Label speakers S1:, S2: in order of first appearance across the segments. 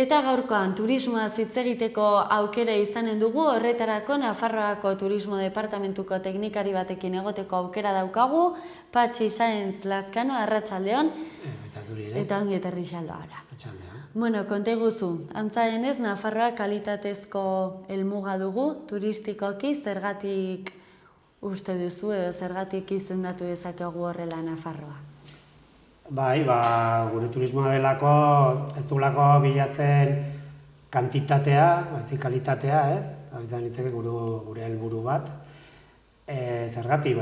S1: Eta gaurkoan turismoaz hitz egiteko aukera izanen dugu, horretarako Nafarroako Turismo Departamentuko teknikari batekin egoteko aukera daukagu, Patxi Sáenz Lazkano, arratsaldeon.
S2: Eta zuri ere.
S1: Eta ongi etorri xaloara.
S2: Arratsaldeon.
S1: Bueno, konta iguzu, antza denez Nafarroa kalitatezko helmuga dugu, turistikoki zergatik uste duzu edo zergatik izendatu dezakegu horrela Nafarroa?
S2: Bai, gure turismoa delako, ez dugulako bilatzen kantitatea, baizik kalitatea, ez? Izan litzake gure helburu bat. Zergatik,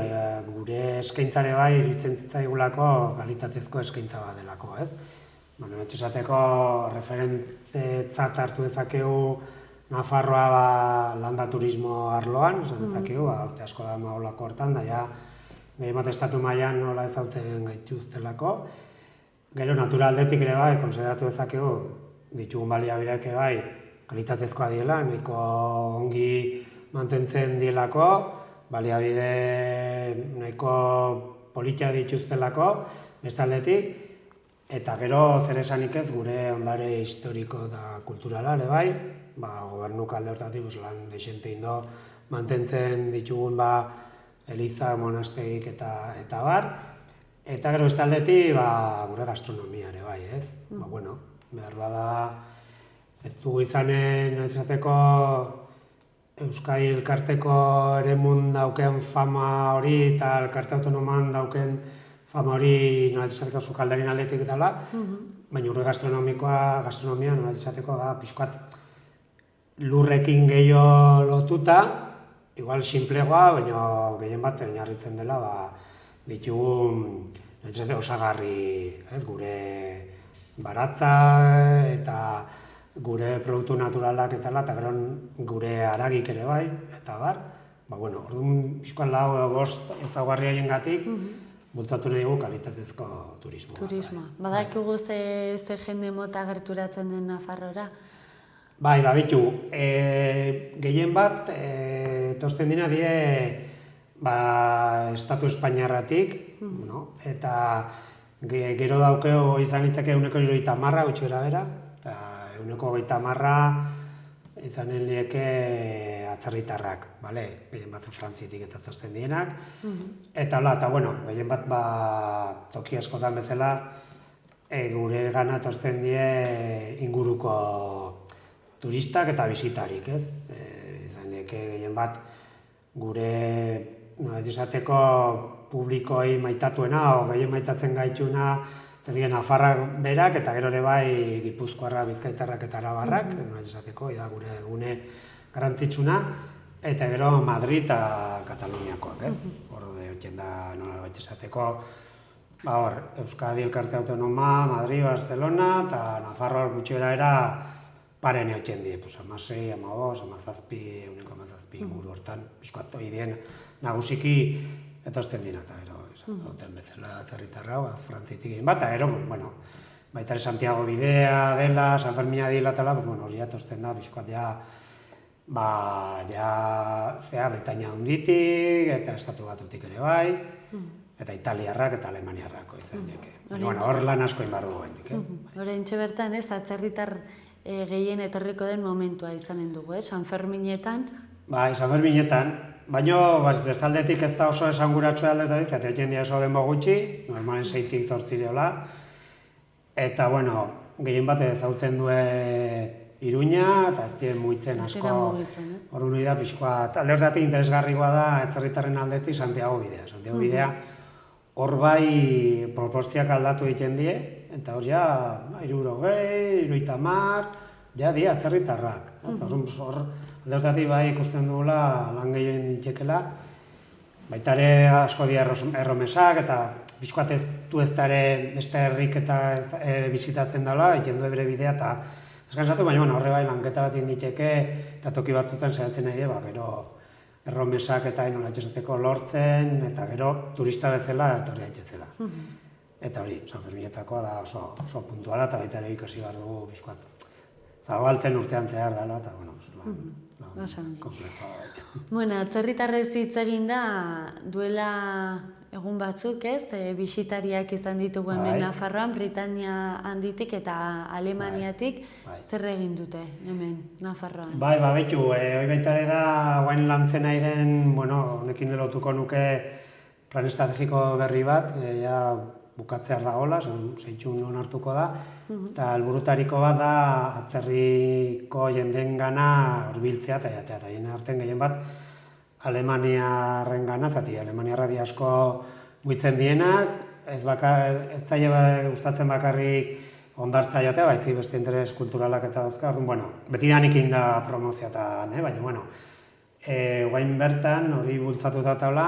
S2: gure eskaintzare bai iruditzen zitzaigulako kalitatezko eskaintza bat delako, ez? Esateko referentzat hartu dezakegu Nafarroa landa turismo arloan, esan dezakegu, urte asko da magolako hortan, da ja, gehiamat estatu mailan nola ezautzen gaituztelako. Gero naturaldetik ere bai, konsideratu dezakegu, ditugun baliabideak bai, kalitatezkoa diela, nahiko ongi mantentzen dielako, baliabide nahiko politia dituztelako, beste aldetik, eta gero zer esanik ez gure ondare historiko eta kulturala ere bai, gobernuk alde hortatik lan dexente indo mantentzen ditugun eliza, monastegik eta bar. Eta gero beste aldetik gure gastronomia ere bai, ez? Behar bada ez dugu izanen esateko Euskadi elkarteko eremun dauken fama hori eta elkarte autonoman dauken fama hori nola esateko sukaldarien aldetik dela, baina gure gastronomia nola esateko da pixkat lurrekin gehiago lotuta, igual simplegoa, baina gehien bat oinarritzen dela ditugun osagarri, gure baratza eta gure produktu naturalak eta gero gure haragik ere bai, eta bar. Orduan pixkoan lau bost ezaugarri haiengatik bultzatu nahi dugu kalitatezko turismoa.
S1: Turismoa. Badakigu ze jende mota gerturatzen den Nafarrora?
S2: Bai, bitu, gehien bat, etortzen dira Estatu Espainiarratik, eta gero daukeo izan litzake 130 gutxi bera, eta 130 izanen lieke atzerritarrak, gehien bat Frantziatik eta etortzen dienak, eta gehien bat toki askotan bezala gure gana etortzen die inguruko turistak eta bisitarik, ez? Izan lieke gehien bat gure esateko publikoei maitatuena o gehien maitatzen gaituna zer dien Nafarrak berak eta gero ere bai Gipuzkoarrak, Bizkaitarrak eta Arabarrak, esateko, gure gune garrantzitsuna, eta gero Madrid eta Kataluniakoak, ez? Hor duten da nolabait esateko, Euskadi elkarte autonoma, Madrid, Barcelona eta Nafarroa gutxi era paren egoten die, 16, 15, 17 inguru hortan, pixkoat ideen nagusiki etortzen dira, eta gero, duten bezala atzerritarra, Frantziatik egin bat, eta gero, baita Santiago bidea dela, San Fermina dela eta hori etortzen da, pixkoat Britainia hunditik, eta Estatu Batutik ere bai, eta Italiarrak eta Alemaniarrako izan dieke. Hor lan asko inbar dugu hendik.
S1: Oraintxe bertan ez, atzerritar gehien etorriko den momentua izanen dugu, San Ferminetan?
S2: San Ferminetan, baina bestaldetik ez da oso esanguratsua aldetatik, eta egin dira oso denbo gutxi, normalen 6-tik 8 direla, eta gehien bat ezautzen due Iruña, eta ez dien mugitzen asko. Hor duen da pixkoat, alde horretatik interesgarrikoa da atzerritarren aldetik Santiago bidea. Santiago bidea hor bai proportzioak aldatu egiten die, eta hor ja, 60, 70, di atzerritarrak. Hor, alde horretatik bai ikusten dugula lan gehien ditxekela, baita ere asko dira erromesak, eta pixkoat ez du ez dara beste herrik eta bizitatzen dela, egiten du bere bidea, eta eskansatu, baina horre bai lanketa bat inditxeke, eta toki batzutan saiatzen nahi dira, gero erromesak eta nola etxesateko lortzen, eta gero turista bezala etorri etxetzela. Eta hori, San Ferminetakoa da oso puntuala, eta baita ere ikasi behar dugu bizkoat. Zabaltzen urtean zehar dela, eta konplexoa da.
S1: Atzerritarrez hitz egin da, duela egun batzuk, ez, bisitariak izan ditugu hemen Nafarroan, Britania handitik eta Alemaniatik, zer egin dute hemen Nafarroan?
S2: Bai, betu, hori baita ere da, guain lantzen airen, honekin elotuko nuke plan estrategiko berri bat, bukatzear dagoela, zeitxun onartuko da, eta helburutariko bat da atzerriko jenden gana hurbiltzea eta jatea, eta jende artean gehien bat Alemaniarren gana, zati Alemaniarra di asko buitzen dienak, ez zaila gustatzen bakarrik ondartza jatea, baizik beste interes kulturalak eta dauzka, beti danekin da promozioa eta, baina, guain bertan hori bultzatu da taula,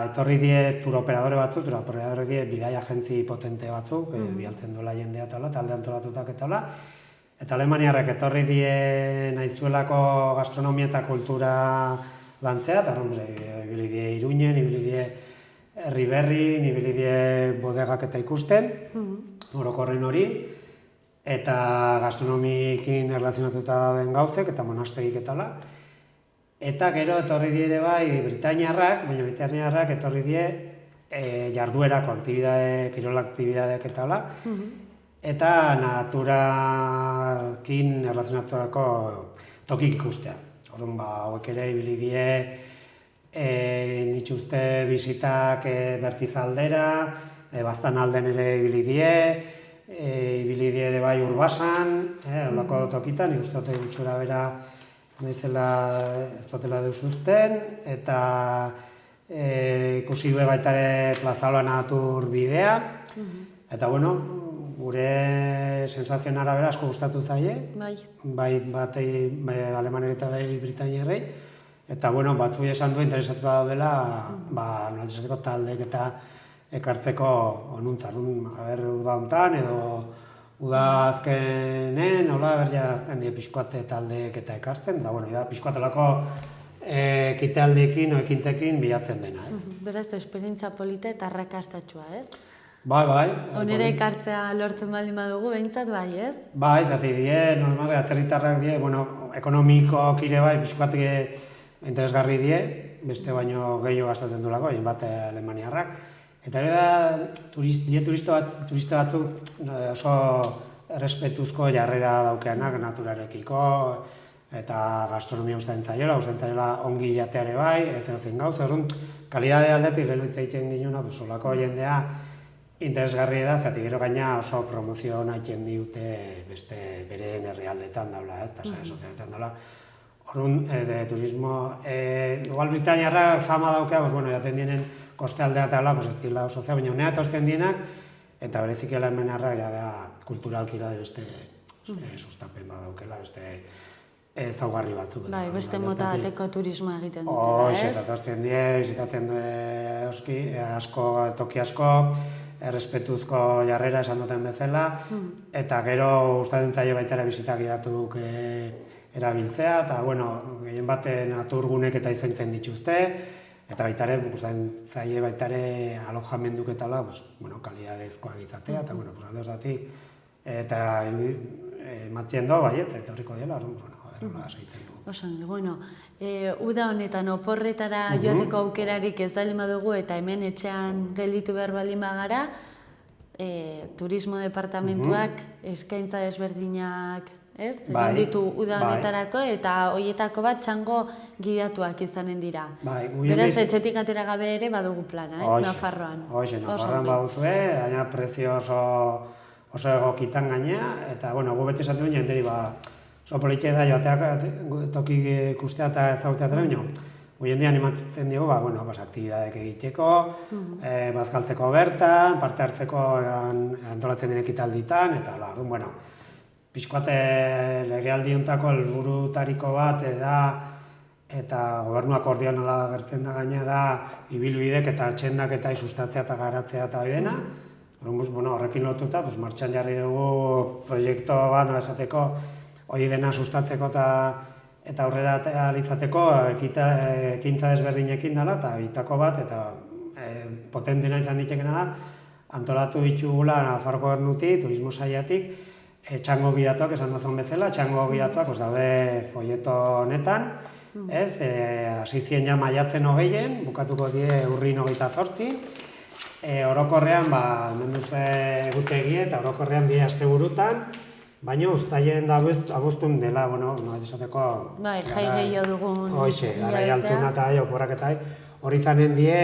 S2: etorri die turoperadore batzuk, turoperadore die bidai agentzi potente batzuk, bialtzen dola jendea taula, talde antolatutak eta eta Alemaniarrek etorri die nahizuelako gastronomia eta kultura lantzea, eta ibili die Iruinen, ibili die Herriberrin, ibili die bodegak eta ikusten, orokorren hori, eta gastronomikin erlazionatuta dauden gauzek, eta monastegik etala. Eta gero etorri die ere bai Britainiarrak, baina Britainiarrak etorri die jarduerako aktibidade, kirol aktibidadeak etala, eta naturakin erlazionatutako tokik ikustea. Orduan, hauek ere ibili die nitxuzte bisitak Bertizaldera, Baztanalden ere ibili die ere bai Urbasan, holako tokitan, ikuste gutxura bera naizela ez dutela deusuzten, eta ikusi du baita ere Plazaola Natur bidea, eta gure sensazioen arabera asko gustatu zaie, bai Alemaner eta bai Britainiarrei, eta batzu esan du interesatuta daudela nolazizateko taldek eta ekartzeko onuntzar, uda hontan edo uda azkenen, handi pixkoate taldeek eta ekartzen, da pixkoatelako ekitealdiekin o ekintzekin bilatzen dena, ez?
S1: Beraz, esperientza polita eta arrakastatxua, ez?
S2: Bai.
S1: Onera ekartzea lortzen baldin badugu, behintzat bai, ez?
S2: Bai, zati die, normal, atzerritarrak die, ekonomikoak ire bai, pixkoatik interesgarri die, beste baino gehiago gastatzen duelako, bat Alemaniarrak. Eta ere da, turista batzuk oso errespetuzko jarrera daukeanak naturarekiko, eta gastronomia usten zaiola ongi jateare bai, ez egotzen gauz, kalidade aldetik lehenu itzaiten ginuna, solako jendea interesgarri da, zati gero gaina oso promozio nahiten diute beste beren herrialdetan daula, ez, eta sare sozialetan daula. Orduan, de turismo, igual Britainiarra fama daukea, jaten dienen kostealdea eta ez dira oso zea, baina honea tortzen dienak, eta berezik Alemaniarra kulturalki da beste sustapen badaukela, beste ezaugarri batzuk.
S1: Bai, beste mota bateko turismoa egiten dutela, ez?
S2: Eta tortzen die, bizitatzen toki asko, errespetuzko jarrera esan duten bezala, eta gero gustatzen zaio baita ere bizitak idatuk erabiltzea, eta gehien bat naturgunek eta izaintzen dituzte, eta baita ere gustatzen zaie baita ere alojamenduk eta kalidadezkoak izatea, eta alde osatik, eta matien do, baiet, eta horriko dela, saitzen dugu.
S1: Osan, uda honetan oporretara joateko aukerarik ez baldin badugu eta hemen etxean gelditu behar baldin bagara, turismo departamentuak eskaintza desberdinak, ez? Eman ditu uda honetarako eta horietako bat txango gidatuak izanen dira. Beraz, etxetik atera gabe ere badugu plana, ez? Nafarroan.
S2: Hoxe, Nafarroan baduzue, baina prezio oso egokitan gainea, eta gu beti esaten duen jenderi oso politia da joateak toki ikustea eta ezagutzea baina hoien dia animatzen dugu, aktibidadek egiteko, bazkaltzeko bertan, parte hartzeko antolatzen den ekitalditan, eta pixkoate legealdi hontako helburutariko bat eta gobernuak ordionala gertzen da gaina da ibilbidek eta txendak eta sustatzea eta garatzea eta hori dena. Horrekin lotuta, martxan jarri dugu proiektu bat esateko hori dena sustatzeko eta aurrera izateko ekintza desberdinekin dela, eta bitako bat, eta potentena izan ditekena da, antolatu ditugula Nafarroko Gobernutik, turismo saiatik, txango gidatuak esan duzun bezala, txango gidatuak daude folleto honetan, ez? Hasi ziren ja maiatzen 20, bukatuko die urrin 28. Orokorrean, menduz egutegi eta orokorrean die asteburutan, baina uztailen da abuztun dela, bueno, esateko...
S1: Bai, jai gehiago dugun...
S2: Hoixe, gara altuna eta oporrak eta hori izanen die,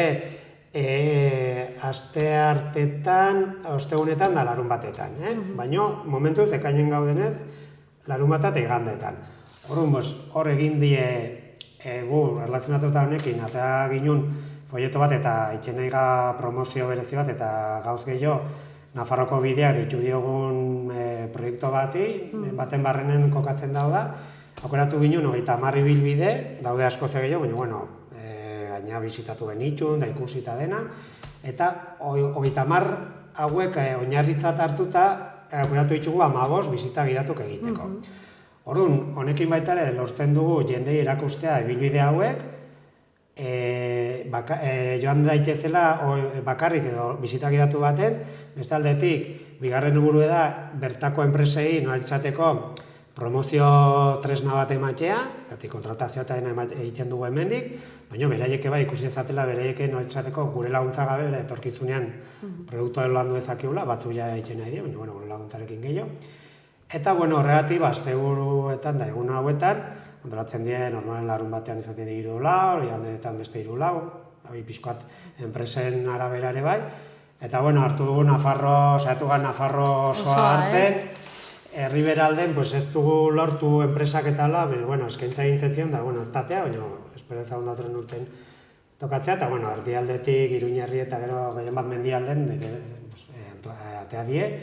S2: aste hartetan, ostegunetan da larun batetan, baina momentuz ekainen gaudenez, larun bat eta igandetan. Hor egin die gu erlazionatuta honekin, eta ginun folleto bat eta itxeneiga promozio berezi bat eta gauz gehiago Nafarroko bidea ditu diogun proiektu bati, baten barrenen kokatzen da. Aukeratu ginen 30 ibilbide, daude asko gehiago, baina bueno, gaina bizitatu genitun, da ikusita dena, eta 30 hauek oinarritzat hartuta aukeratu ditugu 15 bizita gidatuk egiteko. Orduan, honekin baita ere lortzen dugu jendei erakustea ibilbide hauek, joan daitezela bakarrik edo bizita gidatu baten, beste aldetik, bigarren helburua da bertako enpresei izateko promozio tresna bat ematea, kontratazioa eta egiten dugu hemendik, baina beraiek bai ikusi ezatela beraiek izateko gure laguntza gabe etorkizunean produktua landu dezakegula, batzuk ja egiten nahi dira, baina gure laguntzarekin gehiago. Eta horregatik, asteburuetan da egun hauetan, antolatzen dira, normalen larun batean izaten dira 3 lau, igandeetan beste 3 lau, pixkoat enpresen arabera ere bai. Eta hartu dugu saiatu gara Nafarro osoa hartzen, herriberalden ez dugu lortu enpresak eta ala, eskaintza egintzen zion, da aztatea, baina espero ezagun datorren urten tokatzea, eta erdialdetik, Iruñerri eta gero gehien bat mendialden, atea die.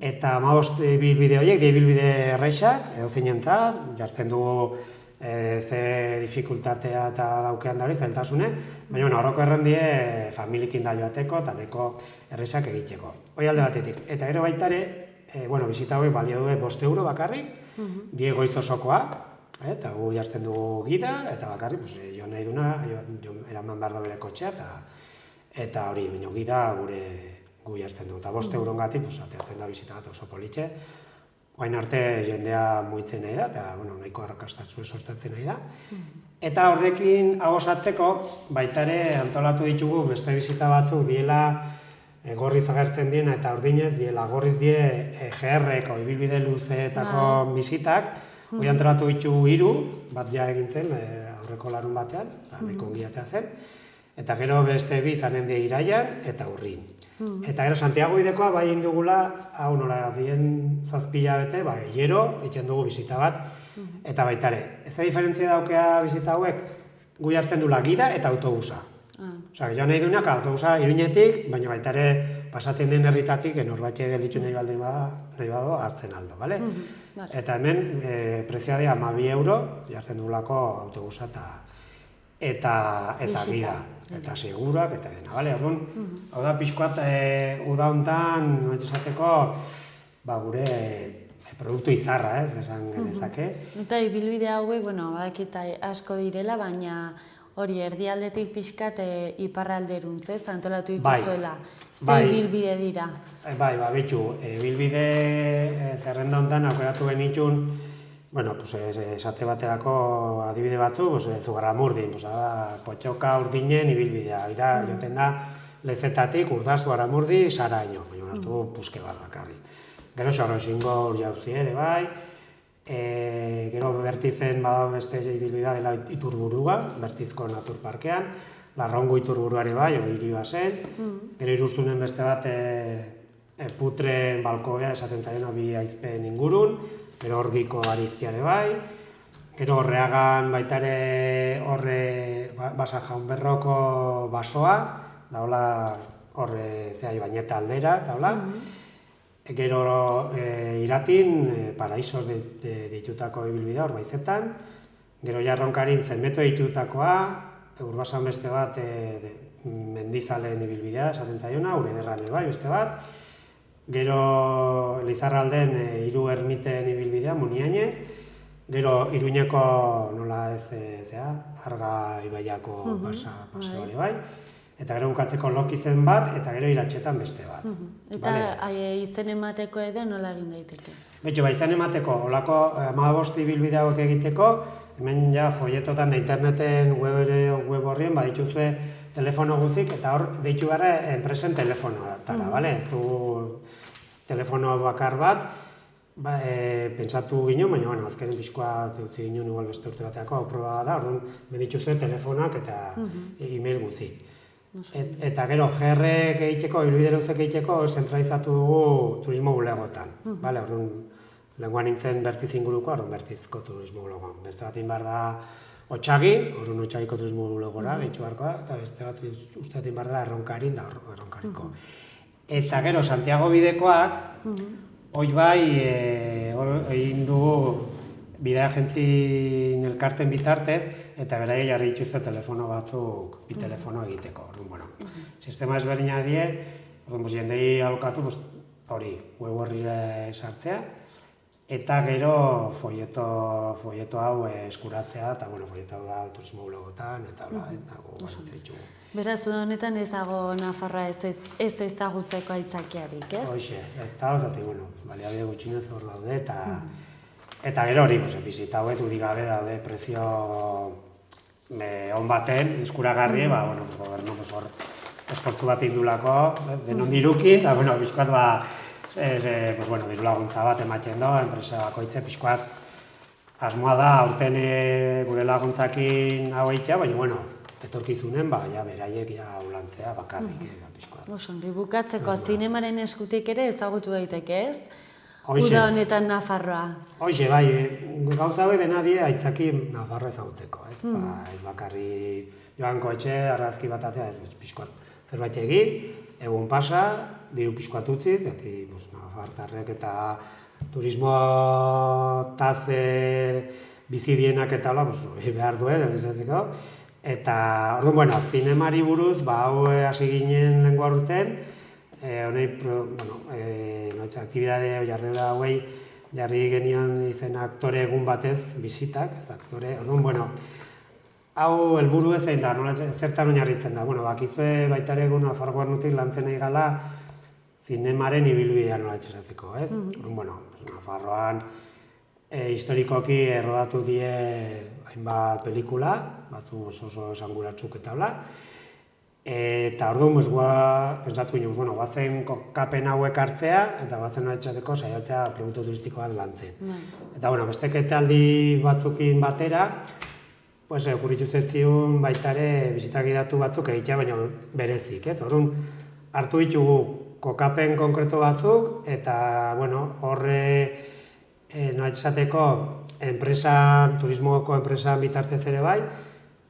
S2: Eta 15 ibilbide horiek, ibilbide erreixak, edo zeinentzat, jartzen dugu ze dificultatea eta daukean da hori, zailtasune, baina horoko errendie familiekin da joateko eta neko erreixak egiteko. Hoi alde batetik. Eta gero baita ere, bizita hori balio du 5 euro bakarrik, die goiz osokoa, eta gu jartzen dugu gida, eta bakarrik, jo nahi duna, eraman behar da bere kotxea, eta hori, baina gida gu jartzen dugu. Eta 5 eurongatik, ateatzen da bizita bat oso politxe, Oain arte jendea muitzen nahi da, eta nahiko arrakastatzu sortatzen nahi da. Eta horrekin osatzeko, baita ere antolatu ditugu beste bizita batzuk diela gorriz agertzen diena eta ordinez diela gorriz die GR-eko ibilbide luzeetako bizitak. Hoi antolatu ditugu 3, bat ja egin zen aurreko larun batean, nahiko ongiatea zen. Eta gero beste bi izanen die Iraian eta Urrin. Eta gero Santiago Idekoa bai indugula, hau nora dien 7 bete, hilero, egiten dugu bizita bat, eta baita ere. Ez da diferentzia daukea bizita hauek, gu hartzen dula gida eta autobusa. Osa, joan nahi duenak autobusa Iruñetik, baina baita ere pasatzen den herritatik, norbait gelditu nahi bado hartzen aldo, bale? Eta hemen, prezioa dira 12 euro, jartzen dugulako autobusa eta gida. Eta segurak, eta dena, bale? Orduan, hau da pixkoat uda hontan, esateko, gure produktu izarra, esan genezake.
S1: Eta ibilbide hauek, badakit asko direla, baina hori erdialdetik pixkat iparralderuntz, ez? Antolatu dituzuela. Ze ibilbide dira?
S2: Bai, betxu, ibilbide zerrenda hontan aukeratu genitun, esate baterako adibide batzu, Zugarramurdin, Potxoka Urdinen ibilbidea. Joten da, Lezetatik, Urdazu, Aramurdi, Saraino, baina hartu puske bat bakarri. Gero Xorroxingo jauzi ere bai, gero Bertizen bada beste ibilbidea dela Iturburua, Bertizko Naturparkean, Larraungo Iturburuare bai, hiri bazen, gero Iruztunen beste bat Putren Balkobea esaten zaiona 2 aizpen ingurun, gero Orgiko Ariztiare bai, gero Horreagan baita ere Basa Jaunberroko basoa, daula horre zehai baineta aldera, daula. Gero Iratin, Paraísos ditutako ibilbidea hor baizetan, gero Jarronkarin Zenmeto ditutakoa, Urbasan beste bat Mendizaleen ibilbidea esaten zaiona, Urederran bai beste bat, gero Lizarralden 3 ermiten ibilbidea, Muniainen, gero Iruñeko nola ez Arga Ibaiako paseoare bai, eta gero bukatzeko Lokizen bat, eta gero Iratxetan beste bat.
S1: Eta izen emateko edo nola egin daiteke?
S2: Betxo, izen emateko, olako 15 ibilbide hauek egiteko, hemen ja folletotan da interneten web horrien badituzue telefono guzik, eta hor deitu gara enpresen telefonoetara, bale? Ez du telefono bakar bat, pentsatu ginen, baina bueno, azkenen pixkoa utzi ginen igual beste urte bateako, hau proba da, orduan bedituzue telefonoak eta e-mail guzik. Eta gero, GR-ek egiteko, ibilbide luzek egiteko, zentralizatu dugu turismo bulegotan. Orduan, lehenkoan nintzen Bertiz inguruko, orduan Bertizko turismo bulegoan. Beste bat inbar da Otxagin, orduan Otxagiko turismo bulegora, gehitu barkoa, eta beste bat uste bat inbar da Erronkarin, da Erronkariko. Eta gero, Santiago bidekoak, hoi bai, egin dugu bidea agentzien elkarten bitartez, eta beraiek jarri dituzte telefono batzuk, bi telefono egiteko. Sistema ezberdina die, jendei alokatu hori, web horrire sartzea, eta gero folleto hau eskuratzea, eta folleto hau da turismo bulegotan, eta gozatzen ditugu.
S1: Beraz, honetan ez dago Nafarroa ez ezagutzeko aitzakiarik, ez?
S2: Hoxe, ez da, baliabide gutxinez hor daude, eta gero hori, bizita hauet gabe daude prezio on baten, eskuragarri, gobernu hor esfortzu bat indulako, denon dirukin, eta bizkoat diru laguntza bat ematen do, enpresa bakoitze, bizkoat asmoa da, aurten gure laguntzakin hau egitea, baina etorkizunen, beraiek ulantzea bakarrik.
S1: Osongi, bukatzeko zinemaren eskutik ere ezagutu daiteke, ez? Uda honetan Nafarroa.
S2: Hoxe, bai, gauza hori dena die aitzaki Nafarroa ezagutzeko, ez? Ez bakarri Joan Koetxe, argazki bat atea, ez pixkoat zerbait egin, egun pasa, diru pixkoat utzi, zati Nafartarrek eta turismo taz bizidienak eta behar duen, ezatzeko. Eta, orduan, zinemari buruz, hau hasi ginen lehenko urten, honei, aktibidade jardura hauei jarri genion izen aktore egun batez bisitak, ez aktore, orduan, hau helburu ezein da, zertan oinarritzen da, bakizue baita ere egun Nafarro Gobernutik lantzen nahi gala zinemaren ibilbidea nola etxerateko, ez? Orduan, Nafarroan historikoki errodatu die hainbat pelikula, batzu oso esanguratsuk eta hola. Eta orduan, pentsatu ginen, guazen kokapen hauek hartzea, eta guazen etxateko saiatzea produktu turistiko bat lantzen. Eta, beste ekitaldi batzukin batera, okurritu zetziun baita ere bisitak gidatu batzuk egitea, baina berezik, ez? Orduan, hartu ditugu kokapen konkreto batzuk, eta, horre etxateko turismoko enpresan bitartez ere bai,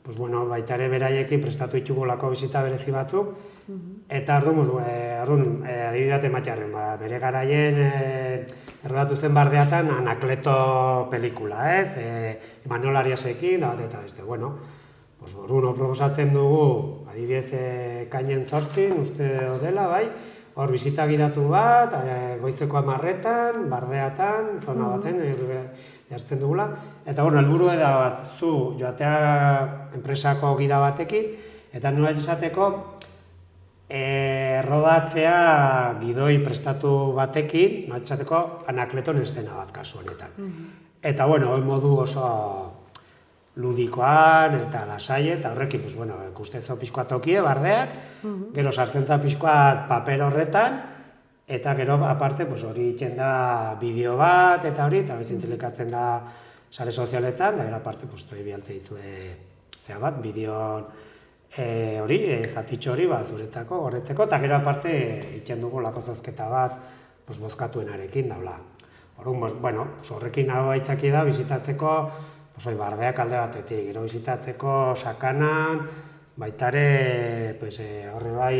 S2: baita ere beraiekin prestatu ditugulako bisita berezi batzuk, eta orduan, adibidat ematxarren, bere garaien errodatu zen bardeatan Anakleto pelikula, ez? Imanol Ariasekin, eta beste, orduan, proposatzen dugu, adibidez, kainen 8, uste dela, bai, hor bisita gidatu bat, goizeko 10etan, bardeatan, zona baten, jartzen dugula. Eta, helburu da batzu joatea enpresako gida batekin, eta nola esateko errodatzea gidoi prestatu batekin, nola esateko Anakleton eszena bat kasu honetan. Eta, hori modu oso ludikoan eta lasai, eta horrekin, ikustezo pixkoa tokie, bardeak, gero sartzen za pixkoa paper horretan, eta gero, aparte, hori itxen da bideo bat, eta hori, eta bezintzilekatzen da sare sozialetan, da gero, aparte, bialtze izue zea bat, bideon hori, zatitxo hori, zuretzako, horretzeko, eta gero, aparte, itxen dugu lako zozketa bat, bozkatuenarekin, daula. Horrekin hau aitzaki da, bizitatzeko, bardeak alde batetik, gero bizitatzeko Sakanan, baita ere, horre bai,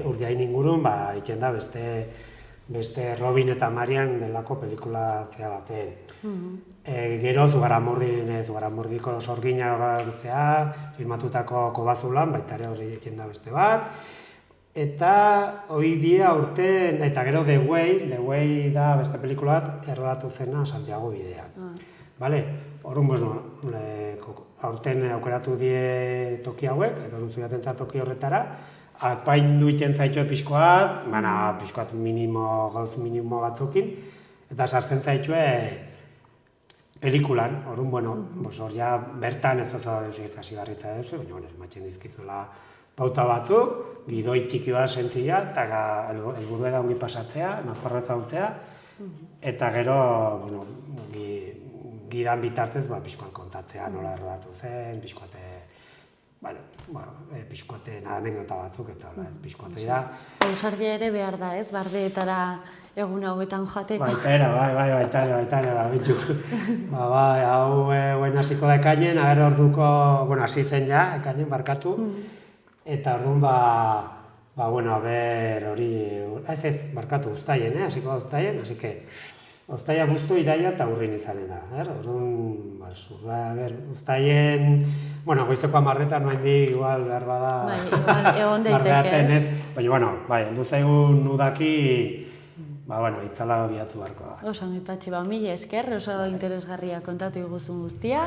S2: Urdiain ingurun, itxen da beste Robin eta Marian delako pelikula zea baten. Gero Zugaramurdiko sorgina zea, filmatutako Kobazulan, baita ere horri itxen da beste bat. Eta hori dia urten, eta gero The Way da beste pelikula bat errodatu zena Santiago bidean. Orduan, aurten aukeratu die toki hauek, edo zuiaten za toki horretara, apaindu iten zaitue pixkoat, pixkoat gauz minimo batzukin, eta sartzen zaitue pelikulan, orduan, bueno, hor ja bertan ez doza deus ikasi garrita deus, baina, bueno, ematen dizkizuela pauta batzuk, gidoi txiki bat sentzia, eta helburua da ongi pasatzea, Nafarroa ezagutzea, eta gero, bueno, gidan bitartez, pixkoan kontatzea, nola errodatu zen, pixkoate, pixkoate anekdota batzuk, eta ez pixkoate da.
S1: Ausardia ere behar da, ez? Bardeetara egun hauetan joateko.
S2: Baitare, bitu. Hau guen hasiko da ekainen, ager orduko, bueno, hasi zen ja, ekainen barkatu, eta orduan, bueno, hori, ez, barkatu, uztaien, hasiko da uztaien, hasi que, uztaia guztu, iraia eta urrin izanen da, orduan, uztaien, bueno, goizeko 10:00 noen di, igual, behar bada,
S1: egon daiteke,
S2: baina, bueno, heldu zaigun udaki, itzala biatu beharko da.
S1: Oso ongi Patxi, mila esker, oso interesgarria kontatu iguzun guztia,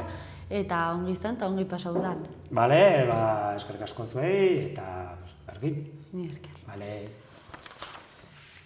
S1: eta ongi izan eta ongi pasau dan.
S2: Bale, eskerrik asko zuei, eta berdin.
S1: Mila esker.
S2: Bale.